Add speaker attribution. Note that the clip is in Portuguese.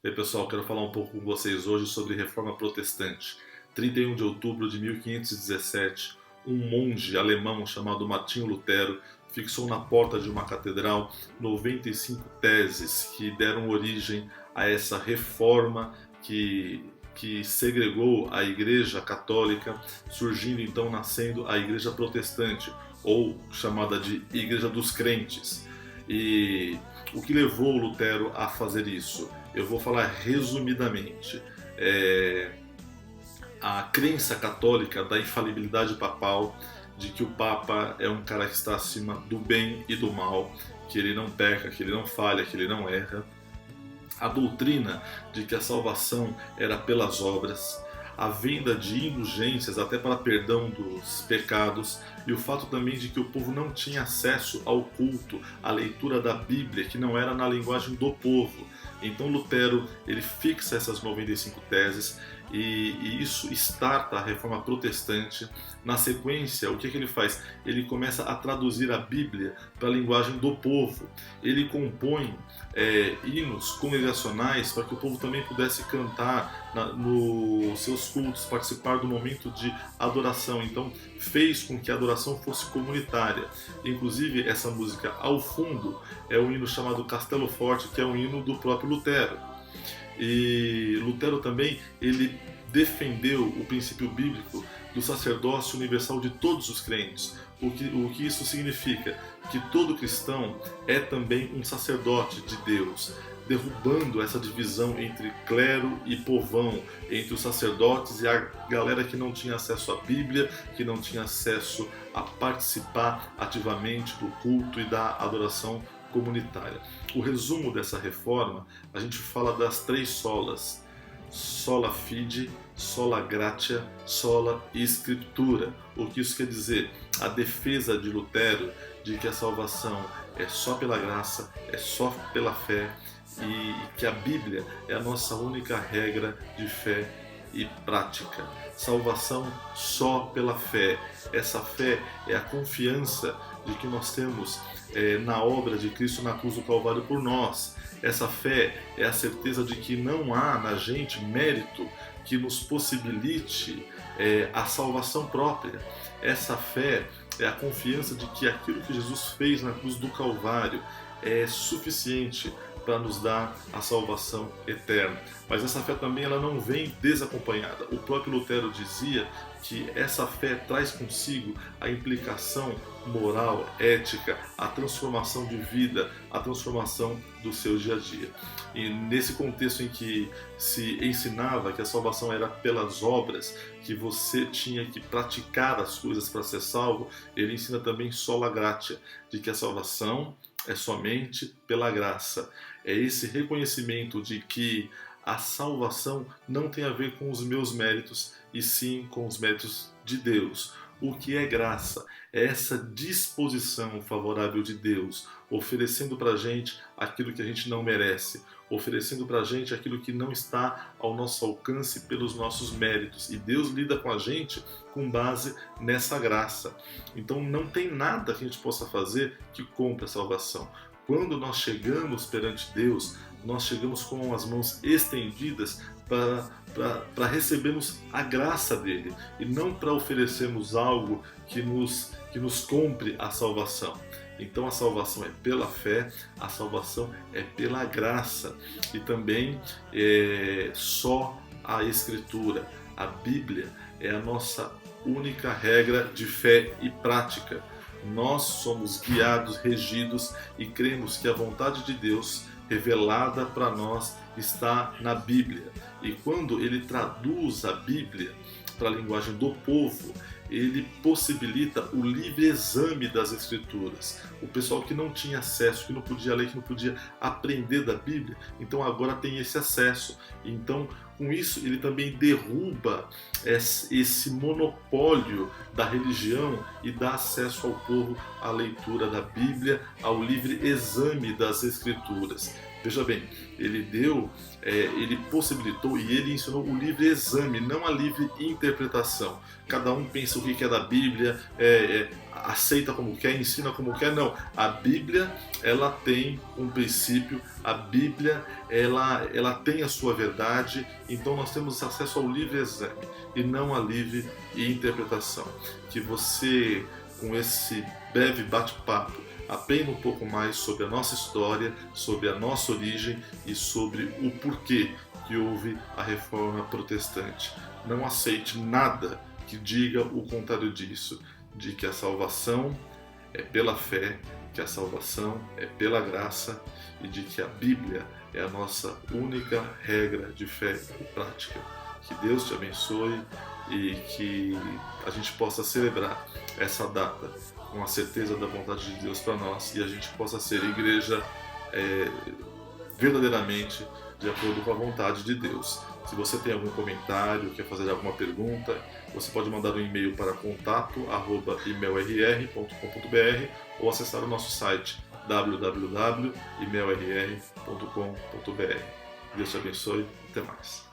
Speaker 1: E aí, pessoal, quero falar um pouco com vocês hoje sobre Reforma Protestante. 31 de outubro de 1517, um monge alemão chamado Martinho Lutero fixou na porta de uma catedral 95 teses que deram origem a essa reforma que segregou a Igreja Católica, surgindo então, nascendo a Igreja Protestante, ou chamada de Igreja dos Crentes. E o que levou Lutero a fazer isso? Eu vou falar resumidamente. A crença católica da infalibilidade papal, de que o Papa é um cara que está acima do bem e do mal, que ele não peca, que ele não falha, que ele não erra. A doutrina de que a salvação era pelas obras, a venda de indulgências até para perdão dos pecados, e o fato também de que o povo não tinha acesso ao culto, à leitura da Bíblia, que não era na linguagem do povo. Então Lutero ele fixa essas 95 teses e isso starta a reforma protestante. Na sequência, o que ele faz? Ele começa a traduzir a Bíblia para a linguagem do povo. Ele compõe hinos congregacionais para que o povo também pudesse cantar nos seus cultos, participar do momento de adoração. Então fez com que a adoração fosse comunitária. Inclusive essa música ao fundo é um hino chamado Castelo Forte, que é um hino do próprio Lutero. E Lutero também ele defendeu o princípio bíblico do sacerdócio universal de todos os crentes. O que isso significa? Que todo cristão é também um sacerdote de Deus, derrubando essa divisão entre clero e povão, entre os sacerdotes e a galera que não tinha acesso à Bíblia, que não tinha acesso a participar ativamente do culto e da adoração comunitária. O resumo dessa reforma, a gente fala das três solas: sola fide, sola gratia, sola scriptura. O que isso quer dizer? A defesa de Lutero de que a salvação é só pela graça, é só pela fé, e que a Bíblia é a nossa única regra de fé e prática. Salvação só pela fé. Essa fé é a confiança de que nós temos na obra de Cristo na cruz do Calvário por nós. Essa fé é a certeza de que não há na gente mérito que nos possibilite a salvação própria. Essa fé é a confiança de que aquilo que Jesus fez na cruz do Calvário é suficiente para nos dar a salvação eterna. Mas essa fé também ela não vem desacompanhada. O próprio Lutero dizia que essa fé traz consigo a implicação moral, ética, a transformação de vida, a transformação do seu dia a dia. E nesse contexto em que se ensinava que a salvação era pelas obras, que você tinha que praticar as coisas para ser salvo, ele ensina também sola gratia, de que a salvação é somente pela graça. É esse reconhecimento de que a salvação não tem a ver com os meus méritos, e sim com os méritos de Deus. O que é graça? É essa disposição favorável de Deus, oferecendo para a gente aquilo que a gente não merece, oferecendo para a gente aquilo que não está ao nosso alcance pelos nossos méritos. E Deus lida com a gente com base nessa graça. Então não tem nada que a gente possa fazer que compre a salvação. Quando nós chegamos perante Deus, nós chegamos com as mãos estendidas para recebermos a graça dele e não para oferecermos algo que nos compre a salvação. Então a salvação é pela fé, a salvação é pela graça, e também só a Escritura, a Bíblia é a nossa única regra de fé e prática. Nós somos guiados, regidos e cremos que a vontade de Deus revelada para nós está na Bíblia. E quando ele traduz a Bíblia para a linguagem do povo, ele possibilita o livre exame das Escrituras. O pessoal que não tinha acesso, que não podia ler, que não podia aprender da Bíblia, então agora tem esse acesso. Então, com isso, ele também derruba esse monopólio da religião e dá acesso ao povo à leitura da Bíblia, ao livre exame das Escrituras. Veja bem, ele possibilitou e ele ensinou o livre exame, não a livre interpretação. Cada um pensa o que é da Bíblia, aceita como quer, ensina como quer. Não, a Bíblia ela tem um princípio, a Bíblia ela tem a sua verdade, então nós temos acesso ao livre exame e não à livre interpretação. Que você, com esse breve bate-papo, aprenda um pouco mais sobre a nossa história, sobre a nossa origem e sobre o porquê que houve a Reforma Protestante. Não aceite nada que diga o contrário disso, de que a salvação é pela fé, que a salvação é pela graça e de que a Bíblia é a nossa única regra de fé e prática. Que Deus te abençoe e que a gente possa celebrar essa data com a certeza da vontade de Deus para nós e a gente possa ser igreja verdadeiramente de acordo com a vontade de Deus. Se você tem algum comentário, quer fazer alguma pergunta, você pode mandar um e-mail para contato@imelrr.com.br ou acessar o nosso site www.imelrr.com.br. Deus te abençoe, até mais.